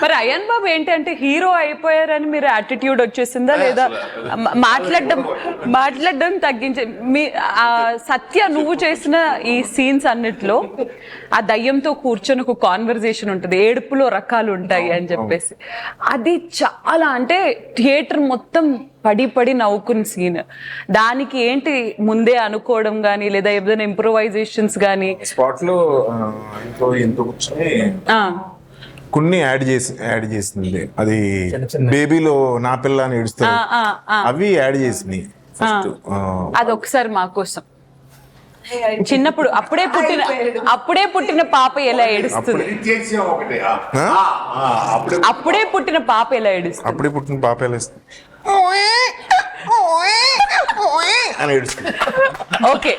మరి అయాన్ బాబు ఏంటంటే హీరో అయిపోయారని మీరు యాటిట్యూడ్ వచ్చేసిందా లేదా మాట్లాడడం తగ్గించే మీ సత్య నువ్వు చేసిన ఈ సీన్స్ అన్నిట్లో ఆ దయ్యంతో కూర్చొని ఒక కాన్వర్జేషన్ ఉంటుంది, ఏడుపులో రకాలు ఉంటాయి అని చెప్పేసి, అది చాలా అంటే థియేటర్ మొత్తం పడి నవ్వుకున్న సీన్. దానికి ఏంటి ముందే అనుకోవడం కానీ లేదా ఏదైనా ఇంప్రూవైజేషన్స్ కానీ స్పాట్ లో ఎంతో కూర్చొని కొన్ని యాడ్ చేసింది. అది బేబీలో నా పిల్ల అని ఏడుస్తారు, అవి యాడ్ చేసింది ఫస్ట్. అది ఒకసారి మా కోసం చిన్నప్పుడు అప్పుడే పుట్టిన పాప ఎలా ఏడుస్తుంది, అప్పుడే పుట్టిన పాప ఎలా ఏడుస్తుంది, అప్పుడే పుట్టిన పాప ఎలా ఏడుస్తుంది అని ఏడుస్తుంది. ఓకే,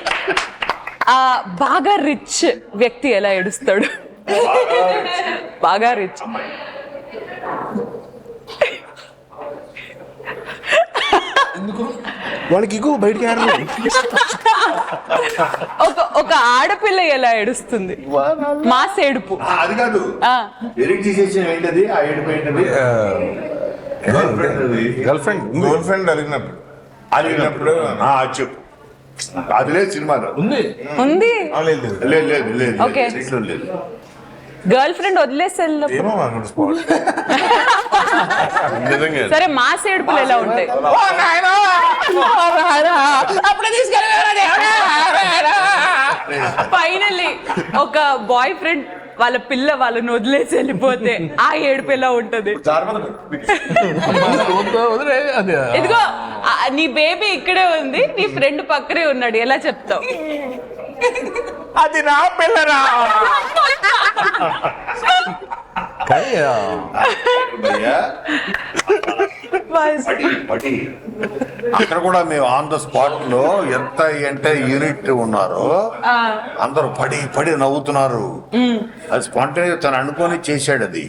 బాగా రిచ్ వ్యక్తి ఎలా ఏడుస్తాడు? బాగా రిచ్ వాళ్ళకి ఇగో బయటికి ఒక ఆడపిల్ల ఎలా ఏడుస్తుంది? మాస్ ఏడుపు. అది కాదు, ఎడిట్ చేసేసిన ఏంటది ఆ ఏడుపు ఏంటది? గర్ల్ ఫ్రెండ్ అడిగినప్పుడు చెప్పు. అది లేదు సినిమాలో ఉంది. లేదు లేదు లేదు ఓకే, లేదు. గర్ల్ ఫ్రెండ్ వదిలేసి సరే, మాస్ ఏడుపులు ఎలా ఉంటాయి? ఫైనల్లీ ఒక బాయ్ ఫ్రెండ్ వాళ్ళ పిల్ల వాళ్ళని వదిలేసి వెళ్ళిపోతే ఆ ఏడుపు ఎలా ఉంటది? ఇదిగో నీ బేబీ ఇక్కడే ఉంది, నీ ఫ్రెండ్ పక్కనే ఉన్నాడు, ఎలా చెప్తావు? అది నా పిల్లరా. అక్కడ కూడా మేము ఆన్ ద స్పాట్ లో ఎంత అంటే యూనిట్ ఉన్నారో అందరూ పడి నవ్వుతున్నారు. అది స్పాంటేనియస్ తను అనుకొని చేశాడు అది.